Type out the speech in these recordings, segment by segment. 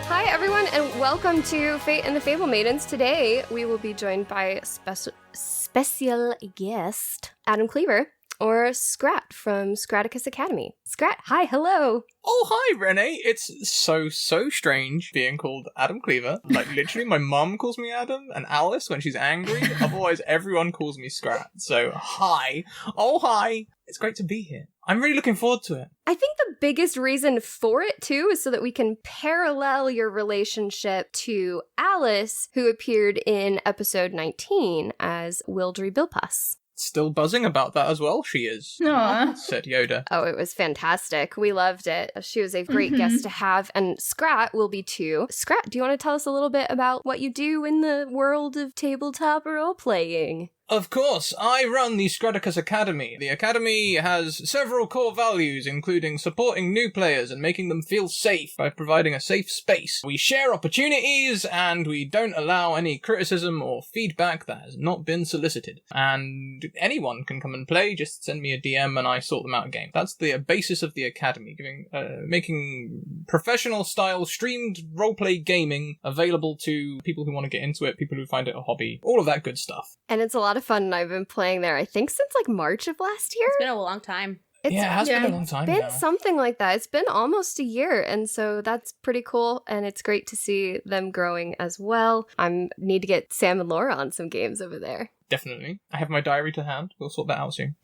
Hi, everyone, and welcome to Fate and the Fablemaidens. Today, we will be joined by special guest Adam Cleaver, or Scrat from Scraticus Academy. Scrat, hi, hello. Oh, hi, Renee. It's so strange being called Adam Cleaver. Like, literally, my mum calls me Adam, and Alice when she's angry. Otherwise, everyone calls me Scrat. So, hi. Oh, hi. It's great to be here. I'm really looking forward to it. I think the biggest reason for it, too, is so that we can parallel your relationship to Alice, who appeared in episode 19 as Wildry Bilpas. Still buzzing about that as well, she is. Aww. Said Yoda. Oh, it was fantastic. We loved it. She was a great guest to have, and Scrat will be too. Scrat, do you want to tell us a little bit about what you do in the world of tabletop role-playing? Of course, I run the Scraticus Academy. The Academy has several core values, including supporting new players and making them feel safe by providing a safe space. We share opportunities, and we don't allow any criticism or feedback that has not been solicited. And anyone can come and play, just send me a DM and I sort them out a game. That's the basis of the Academy, making professional-style streamed roleplay gaming available to people who want to get into it, people who find it a hobby, all of that good stuff. And it's a lot of fun, and I've been playing there, I think, since like March of last year. It's been a long time. It has been a long time been now. Something like that. It's been almost a year, and so that's pretty cool, and it's great to see them growing as well. I need to get Sam and Laura on some games over there. Definitely. I have my diary to hand. We'll sort that out soon.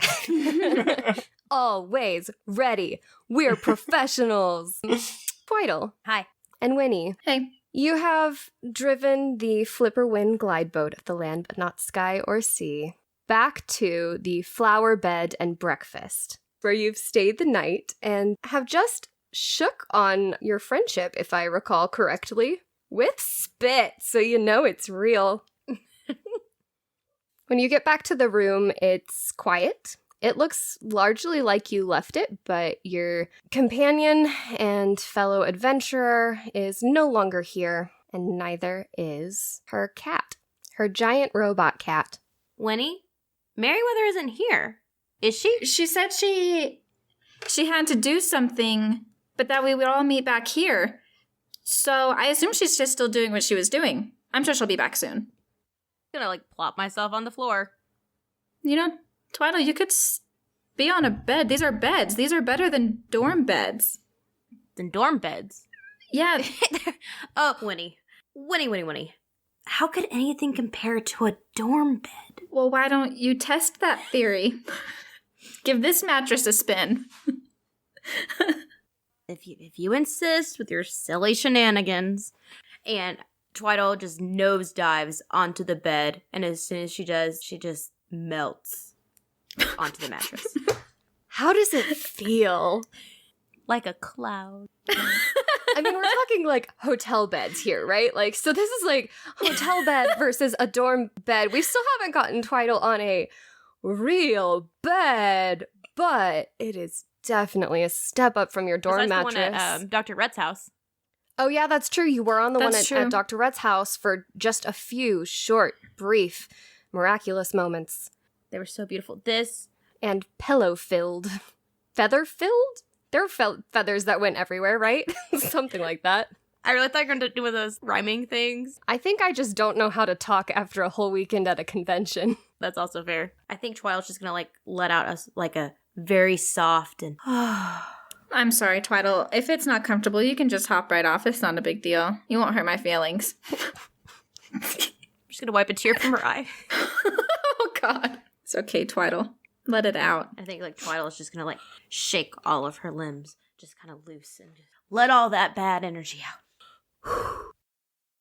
Always ready. We're professionals. Twyddle. Hi. And Winnie. Hey. You have driven the Flipper Wind glide boat of the land but not sky or sea back to the flower bed and breakfast, where you've stayed the night and have just shook on your friendship, if I recall correctly, with spit, so you know it's real. When you get back to the room, it's quiet. It looks largely like you left it, but your companion and fellow adventurer is no longer here, and neither is her cat, her giant robot cat. Winnie? Merryweather isn't here. Is she? She said she had to do something, but that we would all meet back here. So I assume she's just still doing what she was doing. I'm sure she'll be back soon. I'm gonna, plop myself on the floor. You know, Twyddle, you could be on a bed. These are beds. These are better than dorm beds. Than dorm beds? Yeah. Oh, Winnie. How could anything compare to a dorm bed? Well, why don't you test that theory? Give this mattress a spin. If you insist with your silly shenanigans. And Twyddle just nosedives onto the bed, and as soon as she does, she just melts onto the mattress. How does it feel? Like a cloud. I mean, we're talking like hotel beds here, right? Like, so this is like hotel bed versus a dorm bed. We still haven't gotten Twyddle on a real bed, but it is definitely a step up from your dorm mattress. The one at Dr. Rhett's house. Oh, yeah, that's true. You were on the one That's at true. Dr. Rhett's house for just a few short, brief, miraculous moments. They were so beautiful. This. And pillow-filled. Feather-filled? There were feathers that went everywhere, right? Something like that. I really thought you were going to do one of those rhyming things. I think I just don't know how to talk after a whole weekend at a convention. That's also fair. I think Twyle's just going to, let out us, a very soft and... I'm sorry, Twyddle. If it's not comfortable, you can just hop right off. It's not a big deal. You won't hurt my feelings. I'm just going to wipe a tear from her eye. Oh, God. It's okay, Twyddle. Let it out. I think, Twyla is just going to, shake all of her limbs. Just kind of loose and just let all that bad energy out.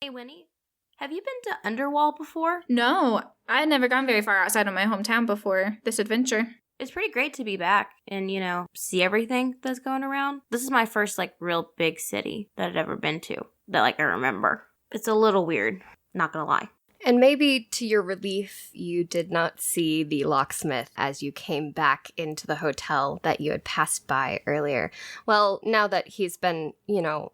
Hey, Winnie. Have you been to Underwall before? No, I had never gone very far outside of my hometown before this adventure. It's pretty great to be back and, see everything that's going around. This is my first, real big city that I'd ever been to that, I remember. It's a little weird, not gonna lie. And maybe to your relief, you did not see the locksmith as you came back into the hotel that you had passed by earlier. Well, now that he's been,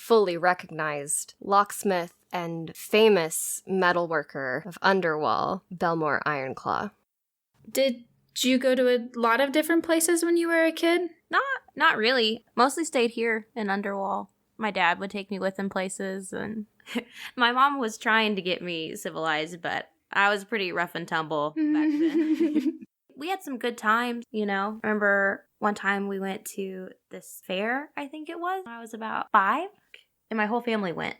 fully recognized, locksmith and famous metalworker of Underwall, Belmore Ironclaw. Did you go to a lot of different places when you were a kid? Not really. Mostly stayed here in Underwall. My dad would take me with him places, and my mom was trying to get me civilized, but I was pretty rough and tumble back then. We had some good times, you know. Remember one time we went to this fair, I think it was. I was about 5, and my whole family went.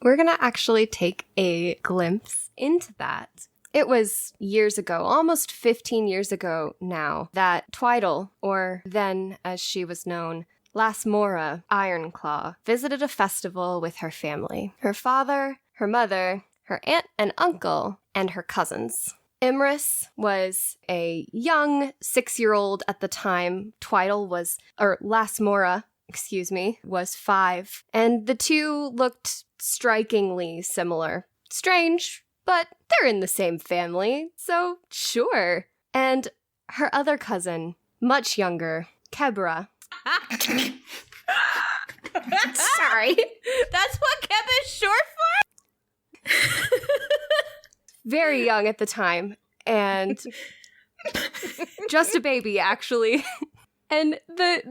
We're going to actually take a glimpse into that. It was years ago, almost 15 years ago now, that Twyddle, or then as she was known, Lassmora Ironclaw, visited a festival with her family. Her father, her mother, her aunt and uncle, and her cousins. Imris was a young 6-year-old at the time. Lassmora, was 5. And the two looked strikingly similar. Strange, but they're in the same family, so sure. And her other cousin, much younger, Kebra. Sorry. That's what Keb is short for? Very young at the time, and just a baby, actually. And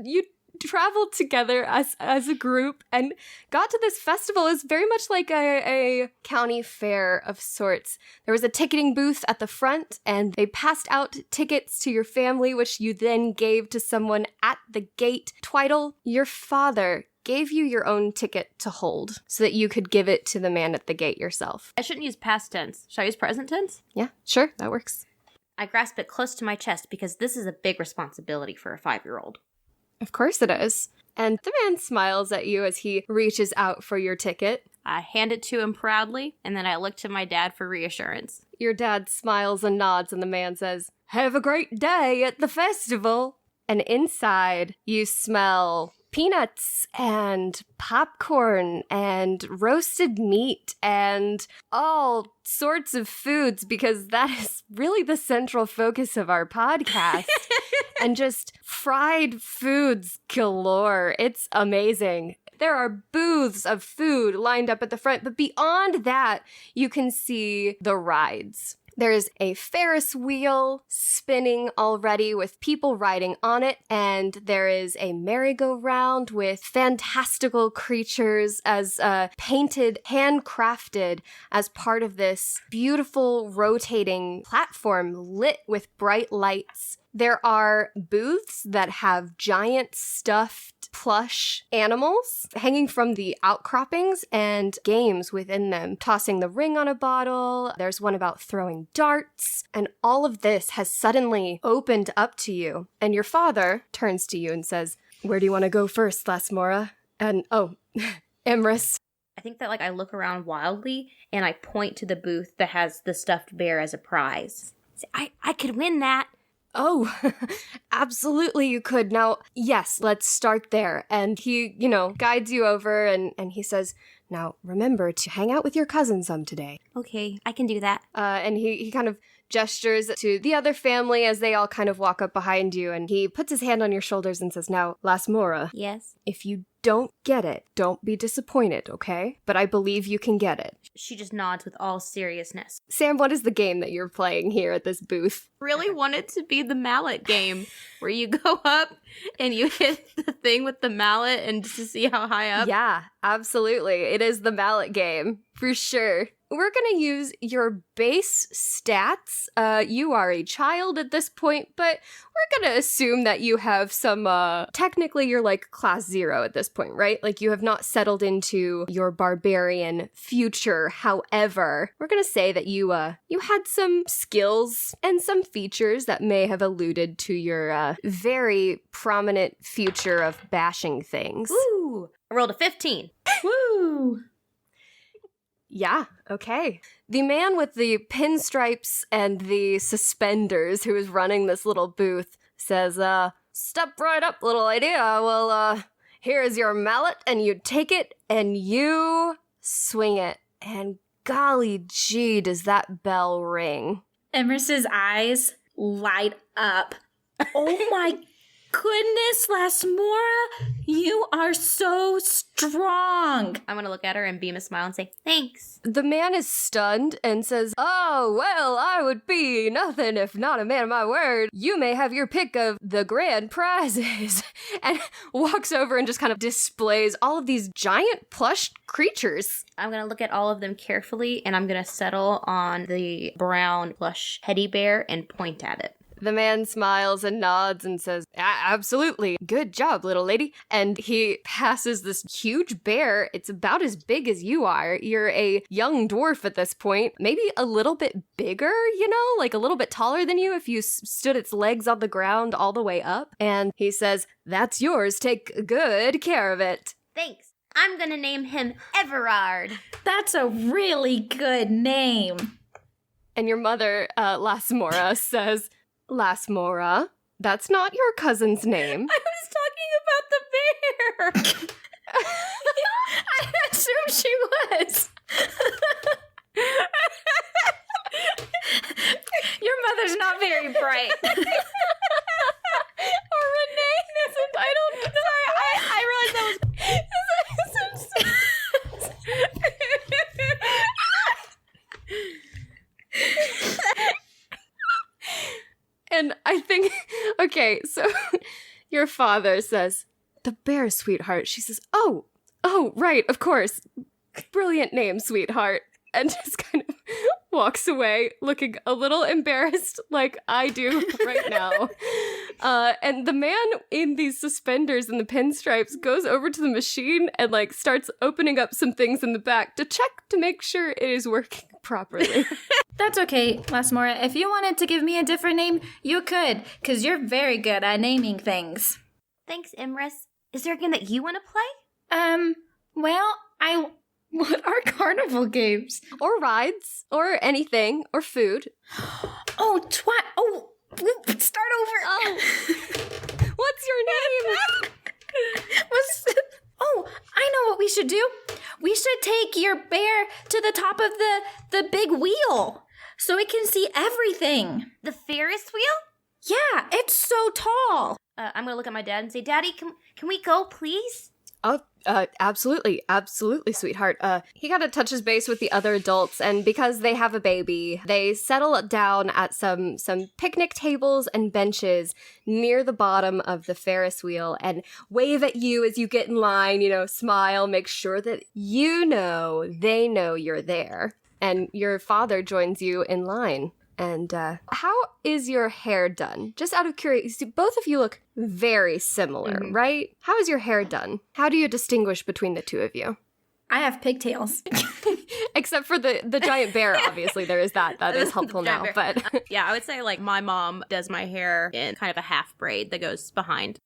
you traveled together as a group and got to this festival. It was very much like a county fair of sorts. There was a ticketing booth at the front, and they passed out tickets to your family, which you then gave to someone at the gate. Twyddle, your father gave you your own ticket to hold so that you could give it to the man at the gate yourself. I shouldn't use past tense. Should I use present tense? Yeah, sure, that works. I grasp it close to my chest because this is a big responsibility for a 5-year-old. Of course it is. And the man smiles at you as he reaches out for your ticket. I hand it to him proudly, and then I look to my dad for reassurance. Your dad smiles and nods, and the man says, "Have a great day at the festival." And inside, you smell peanuts and popcorn and roasted meat and all sorts of foods, because that is really the central focus of our podcast. And just fried foods galore. It's amazing. There are booths of food lined up at the front, but beyond that, you can see the rides. There's a Ferris wheel spinning already with people riding on it, and there is a merry-go-round with fantastical creatures as painted, handcrafted as part of this beautiful rotating platform lit with bright lights. There are booths that have giant stuffed plush animals hanging from the outcroppings and games within them. Tossing the ring on a bottle, there's one about throwing darts, and all of this has suddenly opened up to you. And your father turns to you and says, "Where do you want to go first, Lassmora?" And, Imris. I think that, I look around wildly, and I point to the booth that has the stuffed bear as a prize. I could win that. Oh, absolutely you could. Now, yes, let's start there. And he, guides you over and he says, "Now, remember to hang out with your cousin some today." Okay, I can do that. And he kind of gestures to the other family as they all kind of walk up behind you, and he puts his hand on your shoulders and says, "Now, Lassmora, Yes? if you don't get it, don't be disappointed, okay? But I believe you can get it." She just nods with all seriousness. Sam, what is the game that you're playing here at this booth? Really want it to be the mallet game, where you go up and you hit the thing with the mallet and just to see how high up. Yeah, absolutely. It is the mallet game, for sure. We're going to use your base stats. You are a child at this point, but we're going to assume that you have some, technically you're like class 0 at this point, right? Like you have not settled into your barbarian future. However, we're going to say that you had some skills and some features that may have alluded to your, very prominent future of bashing things. Ooh, I rolled a 15. Woo! Yeah, okay. The man with the pinstripes and the suspenders who is running this little booth says, "Step right up, little lady. Here is your mallet, and you take it, and you swing it. And golly gee, does that bell ring." Emers's eyes light up. Oh my goodness, Lassmora, you are so strong. I'm gonna look at her and beam a smile and say, thanks. The man is stunned and says, "Oh, well, I would be nothing if not a man of my word. You may have your pick of the grand prizes." And walks over and just kind of displays all of these giant plush creatures. I'm gonna look at all of them carefully, and I'm gonna settle on the brown plush teddy bear and point at it. The man smiles and nods and says, "Absolutely. Good job, little lady." And he passes this huge bear. It's about as big as you are. You're a young dwarf at this point. Maybe a little bit bigger, like a little bit taller than you if you stood its legs on the ground all the way up. And he says, "That's yours. Take good care of it." Thanks. I'm gonna name him Everard. That's a really good name. And your mother, Lassmora, says, "Lassmora, that's not your cousin's name." I was talking about the bear. I assume she was. Your mother's not very bright. Or Renee isn't. I don't. Sorry, I realized that was. And I think, okay, so your father says, "The bear, sweetheart." She says, "Oh, right, of course. Brilliant name, sweetheart." And just kind of walks away looking a little embarrassed like I do right now. And the man in these suspenders and the pinstripes goes over to the machine and starts opening up some things in the back to check to make sure it is working properly. That's okay, Lassmora. If you wanted to give me a different name, you could, because you're very good at naming things. Thanks, Imris. Is there a game that you want to play? Well, what are carnival games? Or rides, or anything, or food. Oh, start over. Oh, what's your name? I know what we should do. We should take your bear to the top of the big wheel so it can see everything. The Ferris wheel? Yeah, it's so tall. I'm gonna look at my dad and say, Daddy, can we go, please? Oh, absolutely, sweetheart. He kind of touches base with the other adults, and because they have a baby, they settle down at some picnic tables and benches near the bottom of the Ferris wheel and wave at you as you get in line, smile, make sure that they know you're there. And your father joins you in line. And how is your hair done? Just out of curiosity, both of you look very similar, right? How is your hair done? How do you distinguish between the two of you? I have pigtails. Except for the giant bear, obviously. There is that. That is helpful now. But yeah, I would say my mom does my hair in kind of a half braid that goes behind.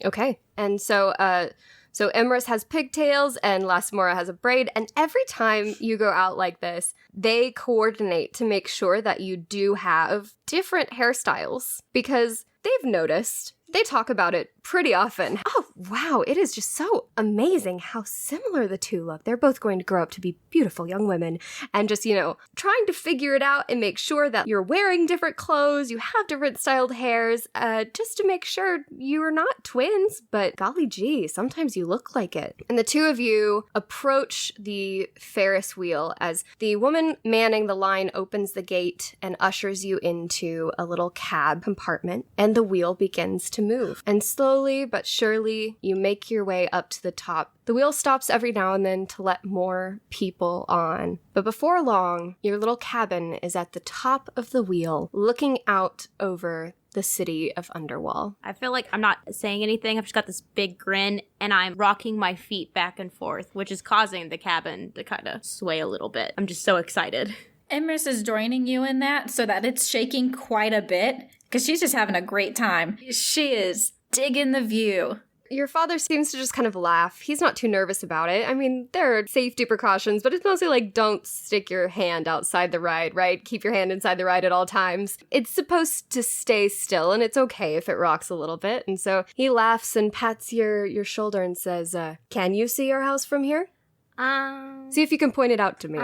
Okay. And so Imris has pigtails and Lassmora has a braid, and every time you go out like this, they coordinate to make sure that you do have different hairstyles because they've noticed. They talk about it pretty often. Oh, wow, it is just so amazing how similar the two look. They're both going to grow up to be beautiful young women. And just, trying to figure it out and make sure that you're wearing different clothes, you have different styled hairs, just to make sure you are not twins, but golly gee, sometimes you look like it. And the two of you approach the Ferris wheel as the woman manning the line opens the gate and ushers you into a little cab compartment, and the wheel begins to move. And slowly but surely, you make your way up to the top. The wheel stops every now and then to let more people on. But before long, your little cabin is at the top of the wheel, looking out over the city of Underwall. I feel like I'm not saying anything. I've just got this big grin, and I'm rocking my feet back and forth, which is causing the cabin to kind of sway a little bit. I'm just so excited. Imris is joining you in that so that it's shaking quite a bit because she's just having a great time. She is digging the view. Your father seems to just kind of laugh. He's not too nervous about it. I mean, there are safety precautions, but it's mostly like, don't stick your hand outside the ride, right? Keep your hand inside the ride at all times. It's supposed to stay still, and it's okay if it rocks a little bit. And so he laughs and pats your shoulder and says, can you see our house from here? See if you can point it out to me.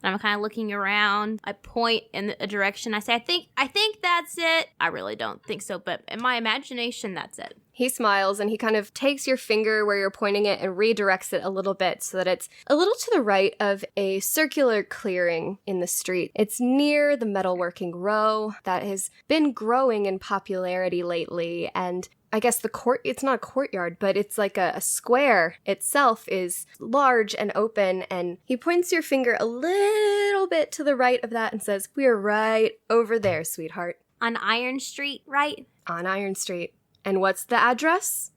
And I'm kind of looking around. I point in a direction. I say, I think that's it. I really don't think so, but in my imagination, that's it. He smiles and he kind of takes your finger where you're pointing it and redirects it a little bit so that it's a little to the right of a circular clearing in the street. It's near the metalworking row that has been growing in popularity lately, and I guess it's not a courtyard, but it's like a square itself is large and open, and he points your finger a little bit to the right of that and says, "We're right over there, sweetheart." On Iron Street, right? On Iron Street. And what's the address?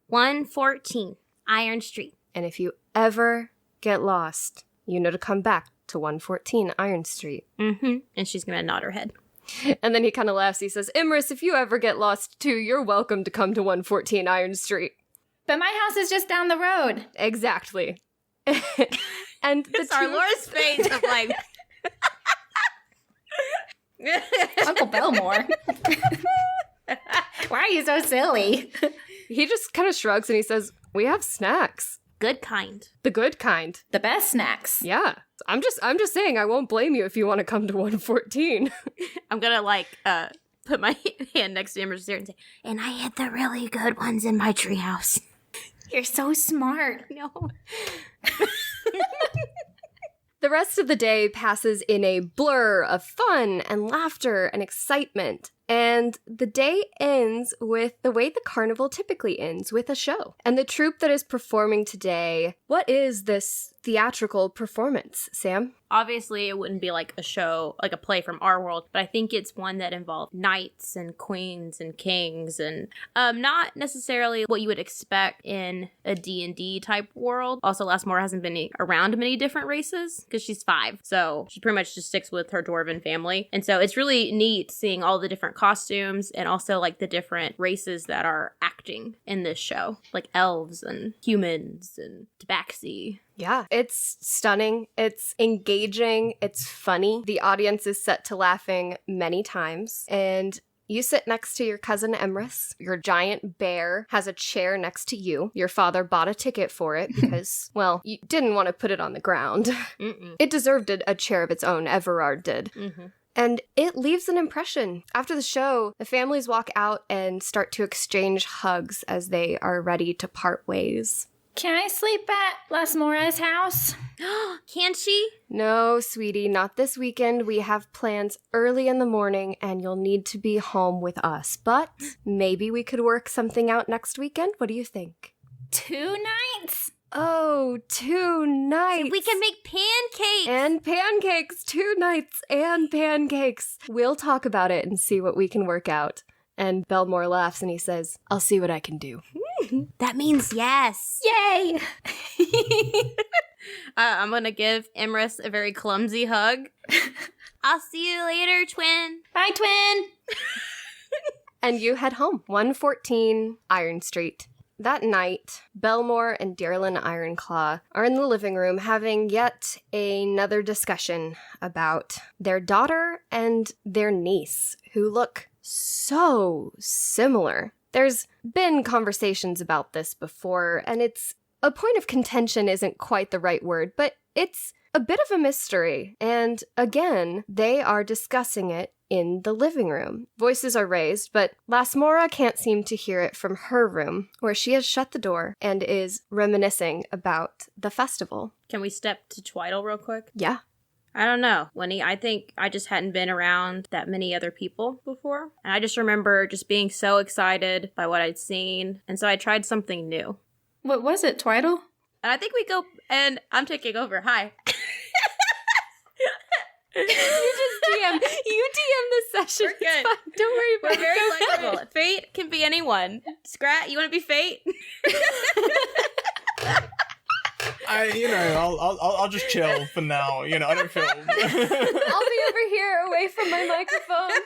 114 Iron Street. And if you ever get lost, you know to come back to 114 Iron Street. Mm-hmm. And she's going to nod her head. And then he kind of laughs. He says, "Imris, if you ever get lost too, you're welcome to come to 114 Iron Street." But my house is just down the road. Exactly. And It's our Laura's face of like... Uncle Belmore. Why are you so silly? He just kind of shrugs and he says, "We have snacks. Good kind. The good kind." The best snacks. Yeah. I'm just saying I won't blame you if you want to come to 114. I'm going to put my hand next to Imra's ear and say, "And I hid the really good ones in my treehouse." You're so smart. No. The rest of the day passes in a blur of fun and laughter and excitement. And the day ends with the way the carnival typically ends, with a show. And the troupe that is performing today, what is this theatrical performance, Sam? Obviously, it wouldn't be like a show, like a play from our world, but I think it's one that involved knights and queens and kings and not necessarily what you would expect in a D&D type world. Also, Lassmora hasn't been around many different races because she's 5, so she pretty much just sticks with her dwarven family. And so it's really neat seeing all the different costumes and also like the different races that are acting in this show, like elves and humans and tabaxi. Yeah, it's stunning. It's engaging. It's funny. The audience is set to laughing many times. And you sit next to your cousin Emrys. Your giant bear has a chair next to you. Your father bought a ticket for it because, well, you didn't want to put it on the ground. Mm-mm. It deserved a chair of its own. Everard did. Mm-hmm. And it leaves an impression. After the show, the families walk out and start to exchange hugs as they are ready to part ways. Can I sleep at Lassmora's house? Can she? No, sweetie, not this weekend. We have plans early in the morning and you'll need to be home with us. But maybe we could work something out next weekend. What do you think? 2 nights? Oh, 2 nights. We can make pancakes. And pancakes. 2 nights and pancakes. We'll talk about it and see what we can work out. And Belmore laughs and he says, "I'll see what I can do." That means yes. Yay! I'm going to give Imrys a very clumsy hug. I'll see you later, twin. Bye, twin! And you head home. 114 Iron Street. That night, Belmore and Darylyn Ironclaw are in the living room having yet another discussion about their daughter and their niece, who look so similar. There's been conversations about this before, and it's a point of contention isn't quite the right word, but it's a bit of a mystery. And again, they are discussing it in the living room. Voices are raised, but Lassmora can't seem to hear it from her room, where she has shut the door and is reminiscing about the festival. Can we step to Twyddle real quick? Yeah. I don't know, Winnie. I think I just hadn't been around that many other people before. And I just remember just being so excited by what I'd seen. And so I tried something new. What was it, Twyddle? And I think we go, and I'm taking over. Hi. You DM the session. We're good. It's fine. Don't worry about We're very it. flexible. Fate can be anyone. Scrat, you want to be Fate? I'll just chill for now. I don't feel. I'll be over here away from my microphone.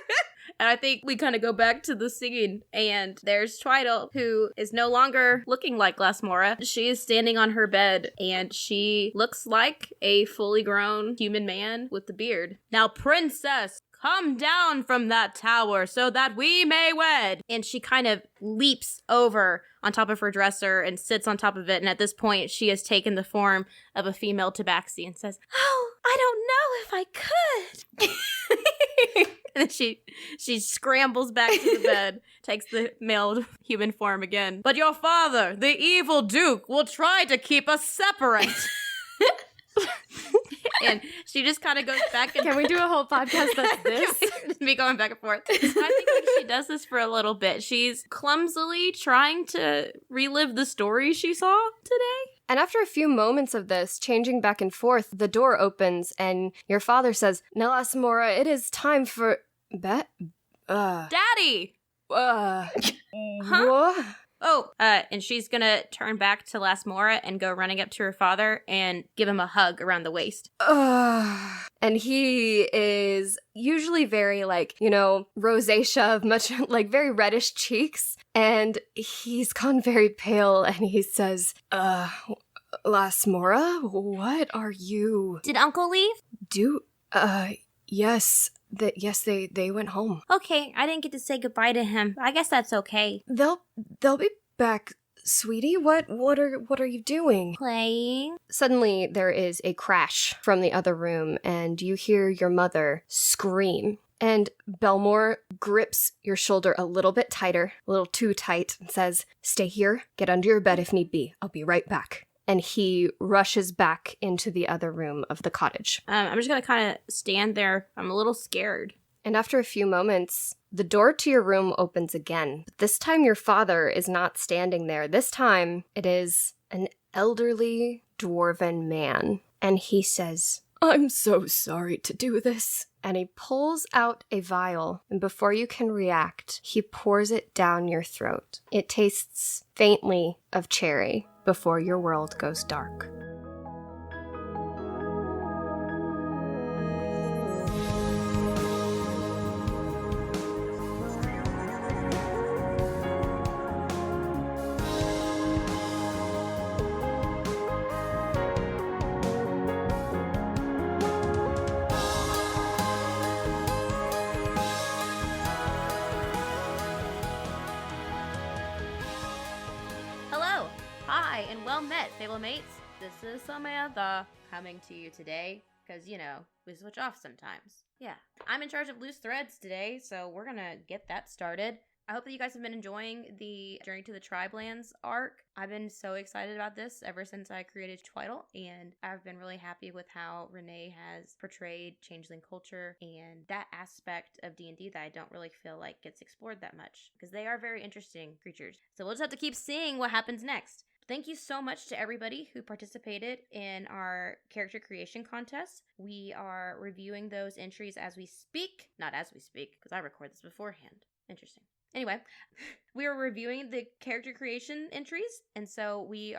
And I think we kind of go back to the singing, and there's Twyddle, who is no longer looking like Lassmora. She is standing on her bed, and she looks like a fully grown human man with the beard. Now, princess, come down from that tower so that we may wed. And she kind of leaps over on top of her dresser and sits on top of it. And at this point, she has taken the form of a female tabaxi and says, "Oh, I don't if I could. And then she scrambles back to the bed, takes the male human form again. But your father, the evil Duke, will try to keep us separate. And she just kind of goes back and... Can we do a whole podcast that's this? Me going back and forth. I think like she does this for a little bit. She's clumsily trying to relive the story she saw today. And after a few moments of this, changing back and forth, the door opens and your father says, "Now, Lassmora, it is time for... Daddy! Huh? What? Oh, and she's gonna turn back to Lassmora and go running up to her father and give him a hug around the waist. And he is usually very, like, you know, rosacea, much like very reddish cheeks. And he's gone very pale and he says, Lassmora, what are you? Did Uncle leave? Yes. They went home. Okay, I didn't get to say goodbye to him. I guess that's okay. They'll be back, sweetie. What are you doing? Playing. Suddenly, there is a crash from the other room, and you hear your mother scream. And Belmore grips your shoulder a little bit tighter, a little too tight, and says, "Stay here. Get under your bed if need be. I'll be right back." And he rushes back into the other room of the cottage. I'm just gonna kind of stand there. I'm a little scared. And after a few moments, the door to your room opens again. But this time your father is not standing there. This time it is an elderly dwarven man. And he says, "I'm so sorry to do this." And he pulls out a vial, and before you can react, he pours it down your throat. It tastes faintly of cherry before your world goes dark. Fablemates, this is Samantha coming to you today, because, you know, we switch off sometimes. Yeah, I'm in charge of Loose Threads today, so we're gonna get that started. I hope that you guys have been enjoying the Journey to the Tribelands arc. I've been so excited about this ever since I created Twyddle, and I've been really happy with how Renee has portrayed changeling culture and that aspect of D&D that I don't really feel like gets explored that much, because they are very interesting creatures. So we'll just have to keep seeing what happens next. Thank you so much to everybody who participated in our character creation contest. We are reviewing those entries as we speak. Not as we speak, because I record this beforehand. Interesting. Anyway, we are reviewing the character creation entries, and so we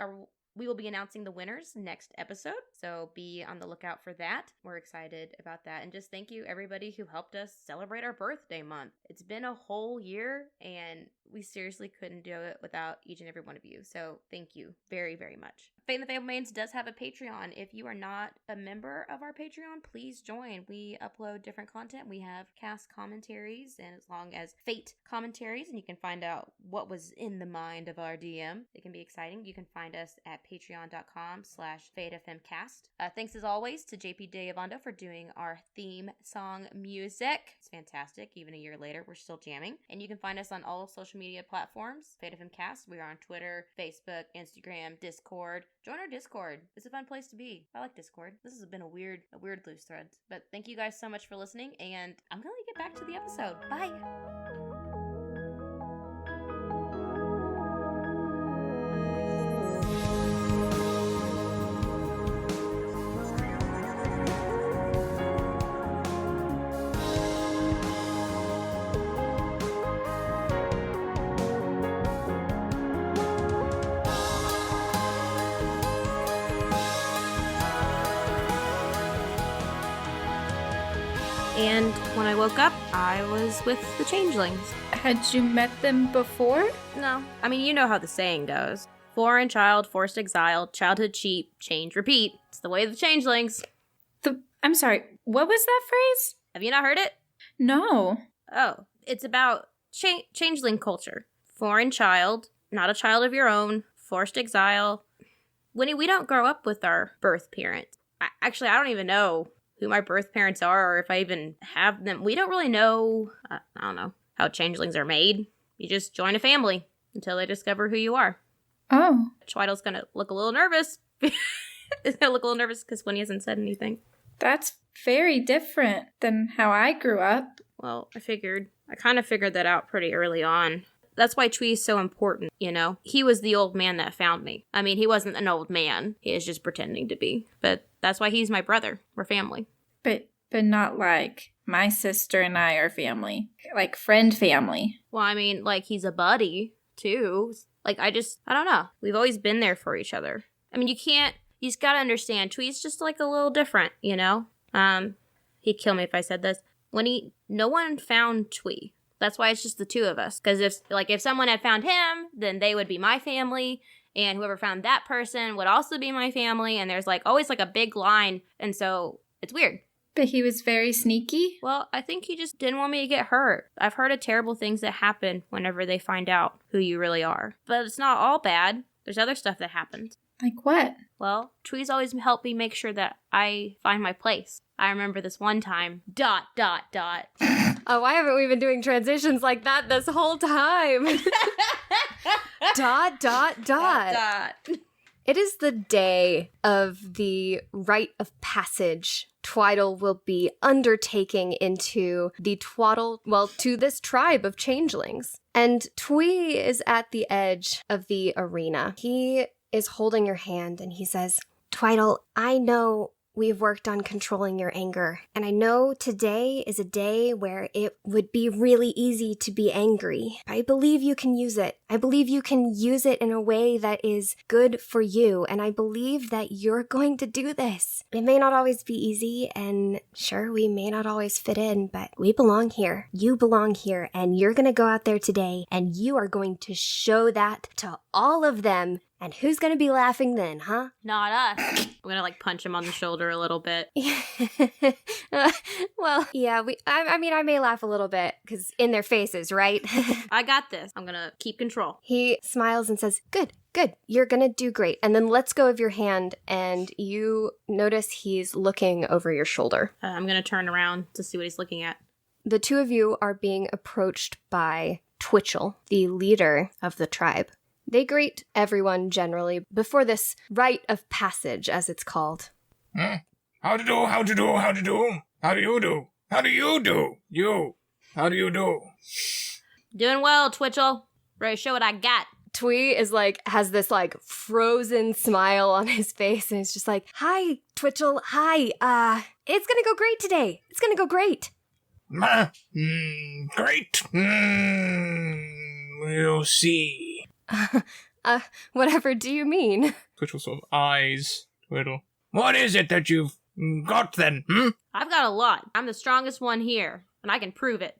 will be announcing the winners next episode, so be on the lookout for that. We're excited about that, and just thank you everybody who helped us celebrate our birthday month. It's been a whole year, and we seriously couldn't do it without each and every one of you, so thank you very, very much. Fate and the Fablemaidens does have a Patreon. If you are not a member of our Patreon, please join. We upload different content. We have cast commentaries, and as long as Fate commentaries, and you can find out what was in the mind of our DM. It can be exciting. You can find us at patreon.com/FateFMCast. Thanks as always to JP Deavondo for doing our theme song music. It's fantastic. Even a year later, we're still jamming. And you can find us on all social media platforms, FateFMCast. We are on Twitter, Facebook, Instagram, Discord. Join our Discord. It's a fun place to be. I like Discord. This has been a weird Loose Threads. But thank you guys so much for listening, and I'm going to get back to the episode. Bye! And when I woke up, I was with the changelings. Had you met them before? No. I mean, you know how the saying goes. Foreign child, forced exile, childhood cheat, change, repeat. It's the way of the changelings. I'm sorry, what was that phrase? Have you not heard it? No. Oh, it's about changeling culture. Foreign child, not a child of your own, forced exile. Winnie, we don't grow up with our birth parents. I don't even know who my birth parents are or if I even have them. We don't really know, I don't know, how changelings are made. You just join a family until they discover who you are. Oh. Twyddle's gonna look a little nervous. He's gonna look a little nervous because when he hasn't said anything. That's very different than how I grew up. Well, I kind of figured that out pretty early on. That's why Twee is so important, you know? He was the old man that found me. I mean, he wasn't an old man. He is just pretending to be. But that's why he's my brother. We're family. But not like my sister and I are family. Like friend family. Well, I mean, like, he's a buddy, too. Like, I don't know. We've always been there for each other. I mean, you just gotta understand, Twee's just, like, a little different, you know? He'd kill me if I said this. No one found Twee. That's why it's just the two of us. Because if someone had found him, then they would be my family. And whoever found that person would also be my family. And there's, like, always, like, a big line. And so it's weird. But he was very sneaky? Well, I think he just didn't want me to get hurt. I've heard of terrible things that happen whenever they find out who you really are. But it's not all bad. There's other stuff that happens. Like what? Well, Twee's always helped me make sure that I find my place. I remember this one time, ... Oh, why haven't we been doing transitions like that this whole time? ... It is the day of the rite of passage Twyddle will be undertaking into the to this tribe of changelings. And Twee is at the edge of the arena. He is holding your hand and he says, Twyddle, I know we've worked on controlling your anger, and I know today is a day where it would be really easy to be angry. I believe you can use it. I believe you can use it in a way that is good for you, and I believe that you're going to do this. It may not always be easy, and sure, we may not always fit in, but we belong here. You belong here, and you're going to go out there today, and you are going to show that to all of them. And who's gonna be laughing then, huh? Not us. I'm gonna, like, punch him on the shoulder a little bit. Well, yeah, I mean, I may laugh a little bit, because in their faces, right? I got this. I'm gonna keep control. He smiles and says, good, you're gonna do great. And then lets go of your hand, and you notice he's looking over your shoulder. I'm gonna turn around to see what he's looking at. The two of you are being approached by Twyddle, the leader of the tribe. They greet everyone generally before this rite of passage, as it's called. How do you do? How do you do? Doing well, Twyddle. Ready to show what I got. Twee is has this frozen smile on his face, and it's just like, hi, Twyddle, hi, it's gonna go great today. It's gonna go great. Great. We'll see. Whatever do you mean? Twyddle sort of eyes Twyddle. What is it that you've got then, I've got a lot. I'm the strongest one here, and I can prove it.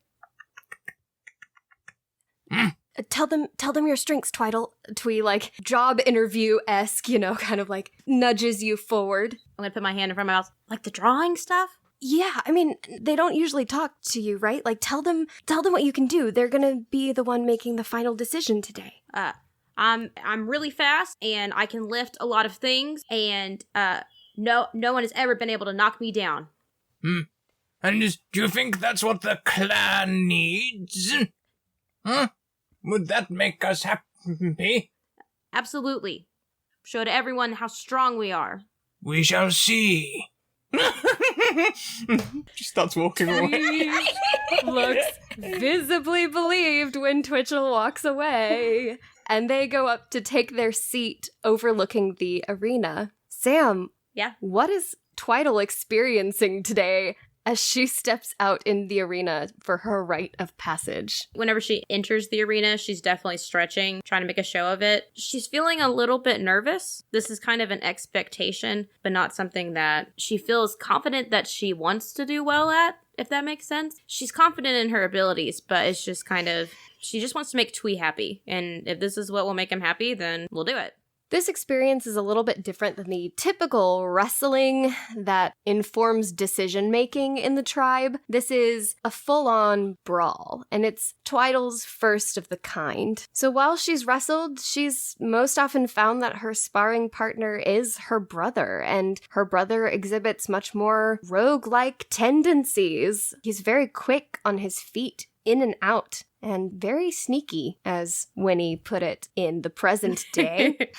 Tell them your strengths, Twyddle. Twee, job interview-esque, kind of nudges you forward. I'm gonna put my hand in front of my mouth. Like the drawing stuff? Yeah, I mean, they don't usually talk to you, right? Tell them what you can do. They're gonna be the one making the final decision today. I'm really fast, and I can lift a lot of things, and no one has ever been able to knock me down. And do you think that's what the clan needs? Would that make us happy? Absolutely. Show to everyone how strong we are. We shall see. She starts walking away. Looks visibly relieved when Twyddle walks away. And they go up to take their seat overlooking the arena. Sam, yeah? What is Twyddle experiencing today as she steps out in the arena for her rite of passage? Whenever she enters the arena, she's definitely stretching, trying to make a show of it. She's feeling a little bit nervous. This is kind of an expectation, but not something that she feels confident that she wants to do well at, if that makes sense. She's confident in her abilities, but it's just kind of, she just wants to make Twee happy. And if this is what will make him happy, then we'll do it. This experience is a little bit different than the typical wrestling that informs decision-making in the tribe. This is a full-on brawl, and it's Twyddle's first of the kind. So while she's wrestled, she's most often found that her sparring partner is her brother, and her brother exhibits much more rogue-like tendencies. He's very quick on his feet, in and out, and very sneaky, as Winnie put it in the present day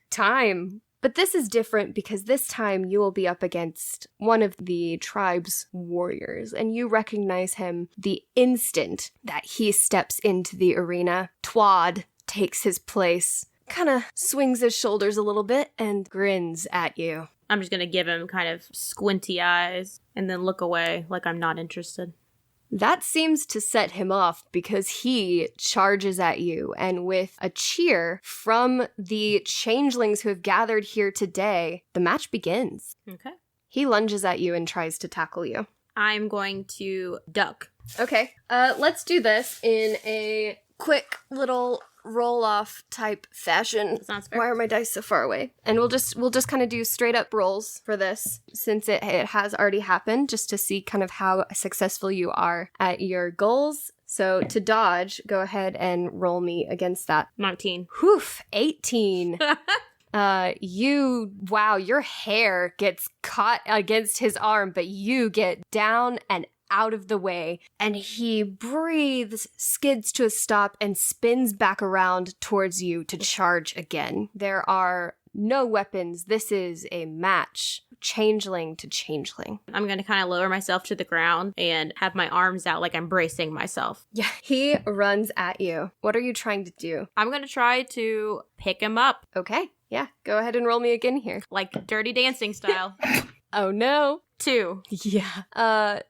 time. But this is different because this time you will be up against one of the tribe's warriors, and you recognize him the instant that he steps into the arena. Twad takes his place, kind of swings his shoulders a little bit, and grins at you. I'm just gonna give him kind of squinty eyes and then look away like I'm not interested. That seems to set him off because he charges at you, and with a cheer from the changelings who have gathered here today, the match begins. Okay. He lunges at you and tries to tackle you. I'm going to duck. Okay, let's do this in a quick little roll-off type fashion. Sounds fair. Why are my dice so far away? And we'll just kind of do straight up rolls for this, since it has already happened, just to see kind of how successful you are at your goals. So to dodge, go ahead and roll me against that. 19. Whew, 18. Your hair gets caught against his arm, but you get down and out of the way, and he breathes, skids to a stop, and spins back around towards you to charge again. There are no weapons. This is a match. Changeling to changeling. I'm going to kind of lower myself to the ground and have my arms out like I'm bracing myself. Yeah, he runs at you. What are you trying to do? I'm going to try to pick him up, Okay, yeah, go ahead and roll me again here. like Dirty Dancing style. Oh no. 2. Yeah.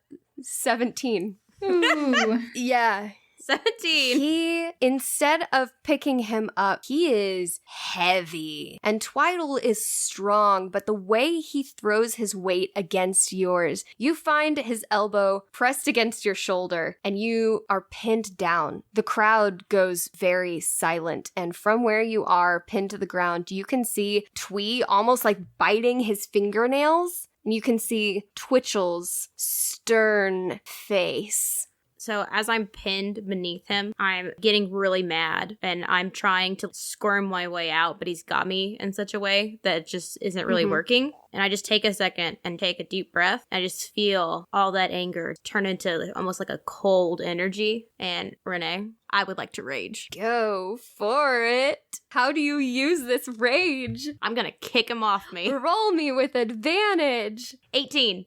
17. Ooh. Yeah. 17. He, instead of picking him up, he is heavy. And Twyddle is strong, but the way he throws his weight against yours, you find his elbow pressed against your shoulder, and you are pinned down. The crowd goes very silent, and from where you are pinned to the ground, you can see Twee almost like biting his fingernails. And you can see Twitchell's stern face. So as I'm pinned beneath him, I'm getting really mad, and I'm trying to squirm my way out, but he's got me in such a way that it just isn't really working. And I just take a second and take a deep breath. I just feel all that anger turn into almost like a cold energy. And Renee, I would like to rage. Go for it. How do you use this rage? I'm gonna kick him off me. Roll me with advantage. 18.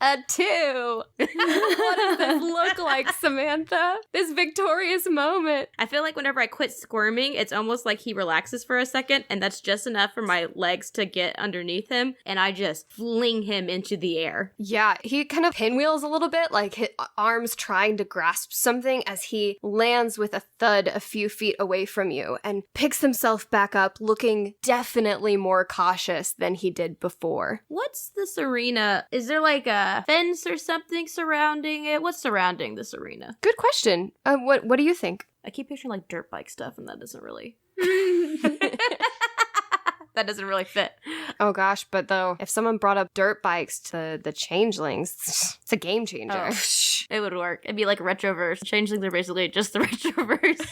A 2. What does this look like, Samantha? This victorious moment. I feel like whenever I quit squirming, it's almost like he relaxes for a second, and that's just enough for my legs to get underneath him, and I just fling him into the air. Yeah, he kind of pinwheels a little bit, like his arms trying to grasp something as he lands with a thud a few feet away from you and picks himself back up, looking definitely more cautious than he did before. What's this arena? Is there like a fence or something surrounding it? What's surrounding this arena? Good question. What do you think? I keep picturing like dirt bike stuff, and that doesn't really... That doesn't really fit. Oh gosh, but though, if someone brought up dirt bikes to the changelings, it's a game changer. Oh, it would work. It'd be like retroverse. Changelings are basically just the retroverse.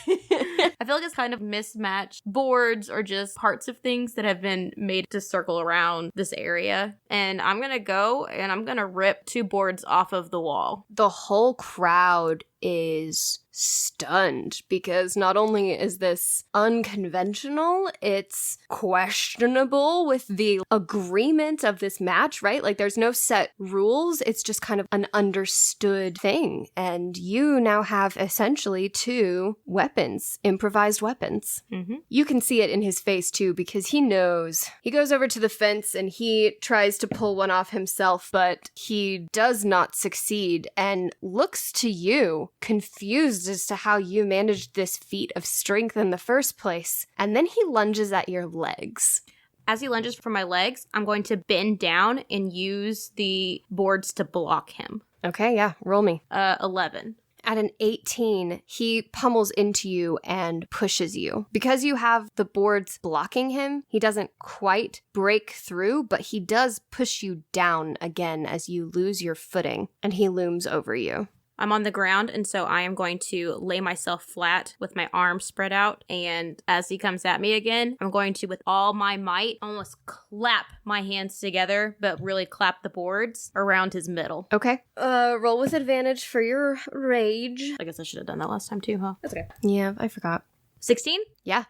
I feel like it's kind of mismatched boards or just parts of things that have been made to circle around this area. And I'm gonna go and I'm gonna rip 2 boards off of the wall. The whole crowd is stunned because not only is this unconventional, it's questionable with the agreement of this match, right? Like there's no set rules. It's just kind of an understood thing. And you now have essentially 2 weapons, improvised weapons. Mm-hmm. You can see it in his face too because he knows. He goes over to the fence and he tries to pull one off himself, but he does not succeed and looks to you confused as to how you managed this feat of strength in the first place. And then he lunges at your legs. As he lunges for my legs, I'm going to bend down and use the boards to block him. Okay, yeah, roll me. 11. At an 18, he pummels into you and pushes you. Because you have the boards blocking him, he doesn't quite break through, but he does push you down again as you lose your footing, and he looms over you. I'm on the ground, and so I am going to lay myself flat with my arms spread out, and as he comes at me again, I'm going to, with all my might, almost clap my hands together, but really clap the boards around his middle. Okay. Roll with advantage for your rage. I guess I should have done that last time too, huh? That's okay. Yeah, I forgot. 16? Yeah,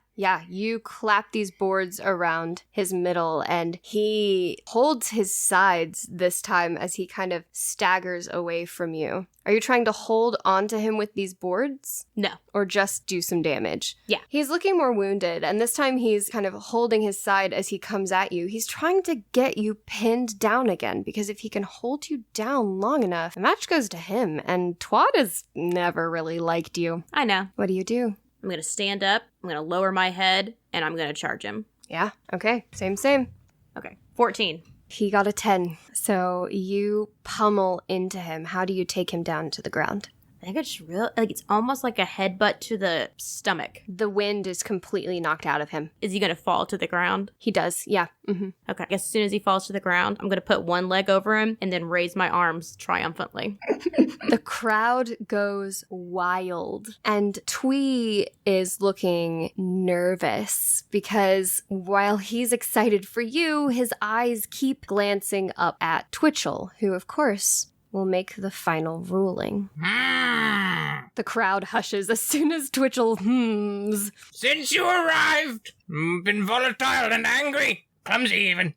you clap these boards around his middle, and he holds his sides this time as he kind of staggers away from you. Are you trying to hold onto him with these boards? No. Or just do some damage? Yeah. He's looking more wounded, and this time he's kind of holding his side as he comes at you. He's trying to get you pinned down again, because if he can hold you down long enough, the match goes to him, and Twad has never really liked you. I know. What do? I'm going to stand up, I'm going to lower my head, and I'm going to charge him. Yeah, okay. Same. Okay. 14. He got a 10. So you pummel into him. How do you take him down to the ground? I think it's real. Like, it's almost like a headbutt to the stomach. The wind is completely knocked out of him. Is he going to fall to the ground? He does, yeah. Mm-hmm. Okay. I guess as soon as he falls to the ground, I'm going to put one leg over him and then raise my arms triumphantly. The crowd goes wild, and Twee is looking nervous because while he's excited for you, his eyes keep glancing up at Twyddle, who, of course, will make the final ruling. The crowd hushes as soon as Twyddle hums. Since you arrived, been volatile and angry, clumsy even.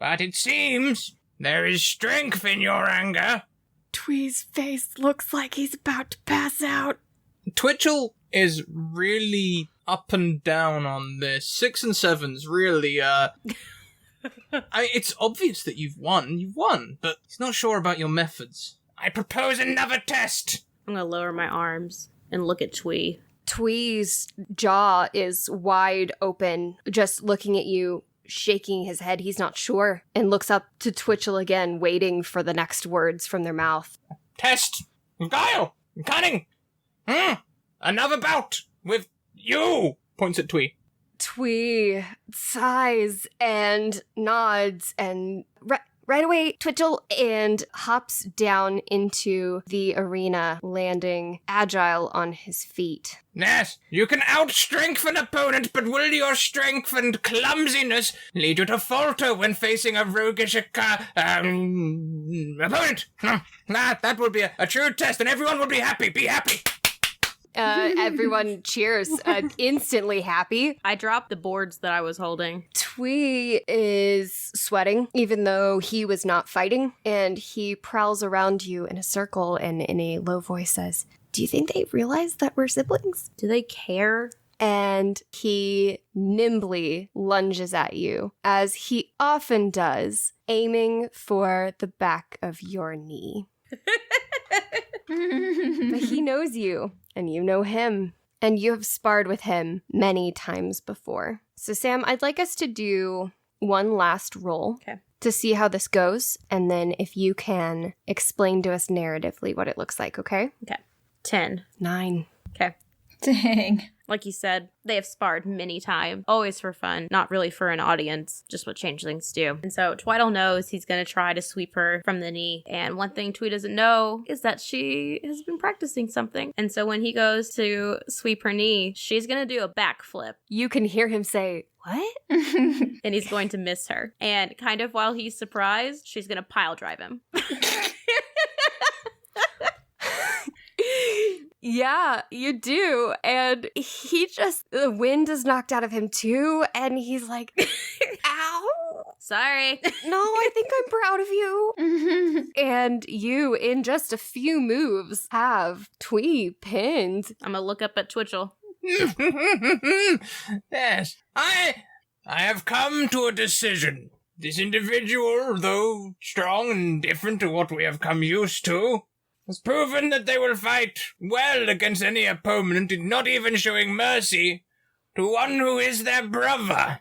But it seems there is strength in your anger. Twee's face looks like he's about to pass out. Twyddle is really up and down on this. 6 and 7's really, it's obvious that you've won, but he's not sure about your methods. I propose another test. I'm going to lower my arms and look at Twee. Twee's jaw is wide open, just looking at you, shaking his head. He's not sure, and looks up to Twyddle again, waiting for the next words from their mouth. Test. Guile. Cunning. Another bout with you. Points at Twee. Twee sighs and nods and right away, Twyddle, and hops down into the arena, landing agile on his feet. Yes, you can outstrength an opponent, but will your strength and clumsiness lead you to falter when facing a roguish opponent? That will be a true test, and everyone will be happy. Be happy. Everyone cheers, instantly happy. I dropped the boards that I was holding. Twee is sweating, even though he was not fighting, and he prowls around you in a circle and in a low voice says, "Do you think they realize that we're siblings?" Do they care? And he nimbly lunges at you, as he often does, aiming for the back of your knee. But he knows you, and you know him, and you have sparred with him many times before. So, Sam, I'd like us to do one last roll to see how this goes, and then if you can explain to us narratively what it looks like, okay? Okay. 10. 9. Okay. Dang. Like you said, they have sparred many times, always for fun, not really for an audience, just what changelings do. And so Twyddle knows he's going to try to sweep her from the knee. And one thing Twee doesn't know is that she has been practicing something. And so when he goes to sweep her knee, she's going to do a backflip. You can hear him say, "What?" And he's going to miss her. And kind of while he's surprised, she's going to pile drive him. Yeah, you do. And the wind is knocked out of him too. And he's like, "Ow. Sorry. No, I think I'm proud of you." And you, in just a few moves, have Twee pinned. I'm going to look up at Twyddle. Yes, I have come to a decision. This individual, though strong and different to what we have come used to, has proven that they will fight well against any opponent, not even showing mercy to one who is their brother.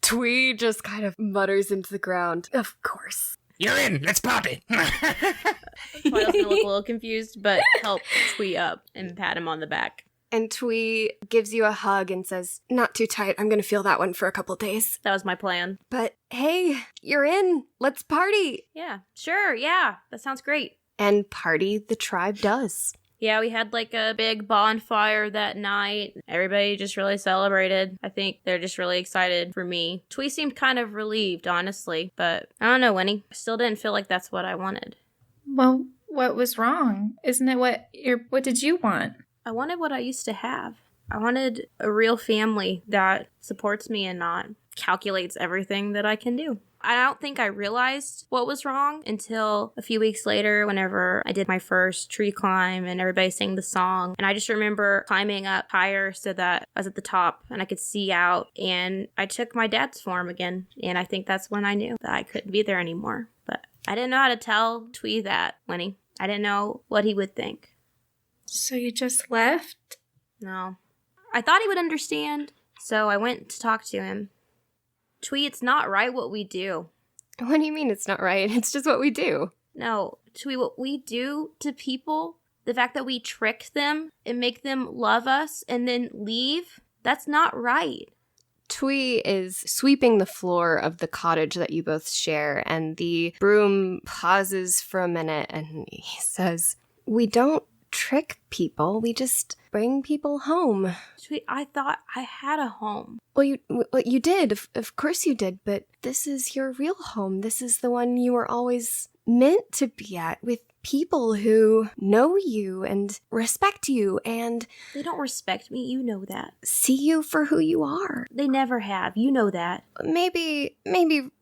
Twee just kind of mutters into the ground. Of course. You're in. Let's party. Twyddle's gonna look a little confused, but help Twee up and pat him on the back. And Twee gives you a hug and says, "Not too tight. I'm going to feel that one for a couple days. That was my plan. But hey, you're in. Let's party." Yeah, sure, yeah. That sounds great. And party the tribe does. Yeah, we had like a big bonfire that night. Everybody just really celebrated. I think they're just really excited for me. Twee seemed kind of relieved, honestly. But I don't know, Winnie. I still didn't feel like that's what I wanted. Well, what was wrong? Isn't it what did you want? I wanted what I used to have. I wanted a real family that supports me and not calculates everything that I can do. I don't think I realized what was wrong until a few weeks later whenever I did my first tree climb and everybody sang the song. And I just remember climbing up higher so that I was at the top and I could see out. And I took my dad's form again. And I think that's when I knew that I couldn't be there anymore. But I didn't know how to tell Twee that, Winnie. I didn't know what he would think. So you just left? No. I thought he would understand, so I went to talk to him. Twee, it's not right what we do. What do you mean it's not right? It's just what we do. No, Twee, what we do to people, the fact that we trick them and make them love us and then leave, that's not right. Twee is sweeping the floor of the cottage that you both share, and the broom pauses for a minute and he says, "We don't trick people. We just bring people home." Twee, I thought I had a home. Well, you did. Of course you did. But this is your real home. This is the one you were always meant to be at, with people who know you and respect you and They don't respect me. You know that. see you for who you are. They never have. You know that. Maybe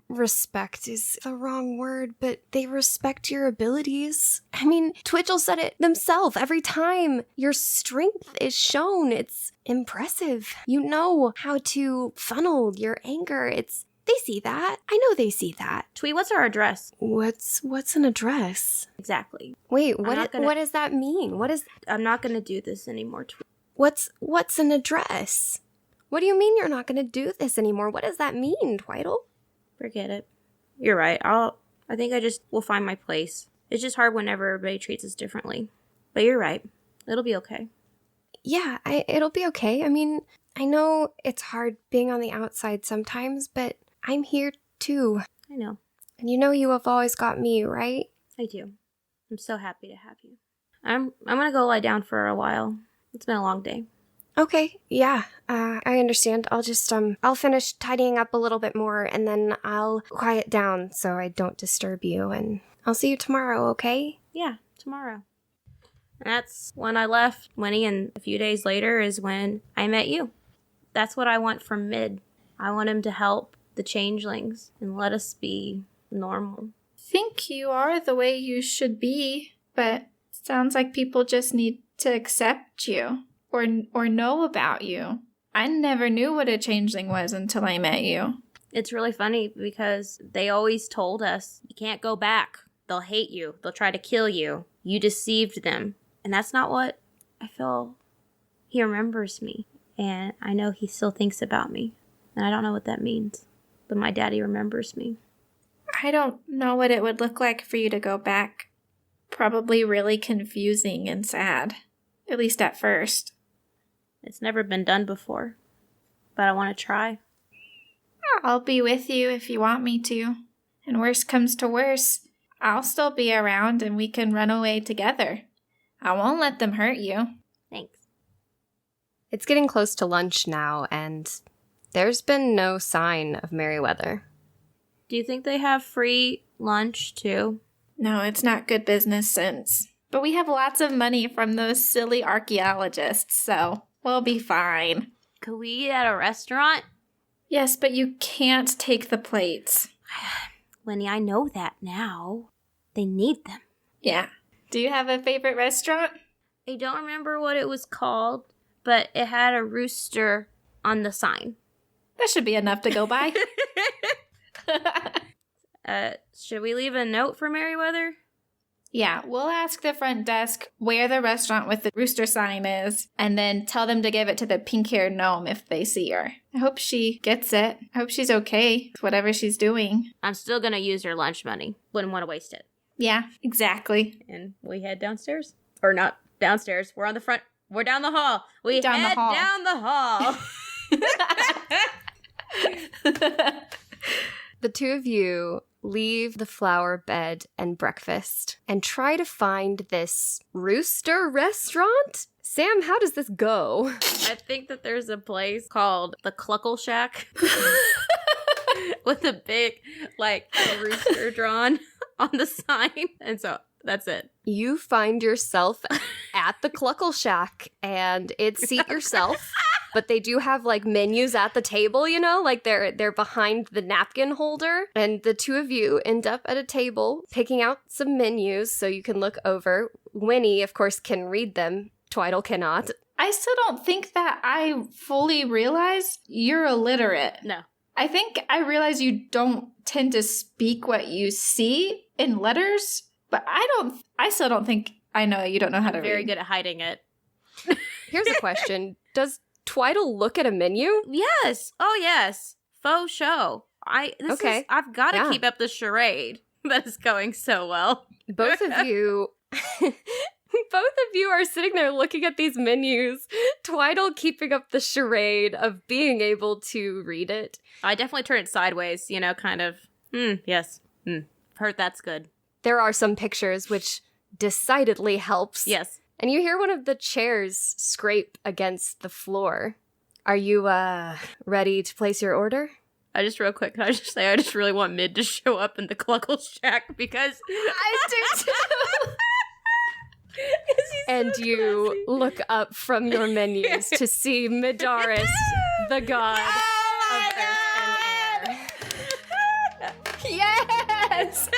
respect is the wrong word, but they respect your abilities. I mean, Twyddle said it themselves. Every time your strength is shown, it's impressive. You know how to funnel your anger. They see that. I know they see that. Twee, what's our address? What's an address? Exactly. Wait, not gonna- what does that mean? I'm not going to do this anymore, Twee. What's an address? What do you mean you're not going to do this anymore? What does that mean, Twyddle? Forget it. You're right. I think I just will find my place. It's just hard whenever everybody treats us differently. But you're right. It'll be okay. Yeah, it'll be okay. I mean, I know it's hard being on the outside sometimes, but I'm here too. I know. And you know you have always got me, right? I do. I'm so happy to have you. I'm gonna go lie down for a while. It's been a long day. Okay, yeah, I understand. I'll finish tidying up a little bit more and then I'll quiet down so I don't disturb you, and I'll see you tomorrow, okay? Yeah, tomorrow. And that's when I left Winnie, and a few days later is when I met you. That's what I want from Mid. I want him to help the changelings and let us be normal. Think you are the way you should be, but sounds like people just need to accept you or know about you. I never knew what a changeling was until I met you. It's really funny because they always told us, you can't go back. They'll hate you. They'll try to kill you. You deceived them. And that's not what I feel. He remembers me. And I know he still thinks about me. And I don't know what that means. But my daddy remembers me. I don't know what it would look like for you to go back. Probably really confusing and sad. At least at first. It's never been done before. But I want to try. I'll be with you if you want me to. And worst comes to worst, I'll still be around and we can run away together. I won't let them hurt you. Thanks. It's getting close to lunch now, and there's been no sign of Merryweather. Do you think they have free lunch too? No, it's not good business sense. But we have lots of money from those silly archaeologists, so we'll be fine. Could we eat at a restaurant? Yes, but you can't take the plates. Winnie, I know that now. They need them. Yeah. Do you have a favorite restaurant? I don't remember what it was called, but it had a rooster on the sign. That should be enough to go by. Should we leave a note for Merryweather? Yeah, we'll ask the front desk where the restaurant with the rooster sign is, and then tell them to give it to the pink-haired gnome if they see her. I hope she gets it. I hope she's okay with whatever she's doing. I'm still gonna use your lunch money. Wouldn't want to waste it. Yeah, exactly. And we head downstairs. Or not downstairs. We're on the front. We're down the hall. We Down the head hall. down the hall. The two of you leave the flower bed and breakfast and try to find this rooster restaurant. Sam, how does this go? I think that there's a place called the Cluckle Shack with a big, rooster drawn on the sign. And so that's it. You find yourself at the Cluckle Shack, and it's seat yourself. But they do have menus at the table, they're behind the napkin holder. And the two of you end up at a table picking out some menus so you can look over. Winnie, of course, can read them. Twyddle cannot. I still don't think that I fully realize you're illiterate. No. I think I realize you don't tend to speak what you see in letters, but I still don't think I know you don't know how to read. Very good at hiding it. Here's a question. Does Twyddle look at a menu? Yes. Oh, yes. Faux show. I've got to keep up the charade. That is going so well. Both of you are sitting there looking at these menus. Twyddle keeping up the charade of being able to read it. I definitely turn it sideways, kind of. Yes. Heard that's good. There are some pictures, which decidedly helps. Yes. And you hear one of the chairs scrape against the floor. Are you, ready to place your order? I just real quick, can I just say I just really want Mid to show up in the Cluckle Shack because I do too. And you look up from your menus to see Midaris, the god of earth and air. Yes!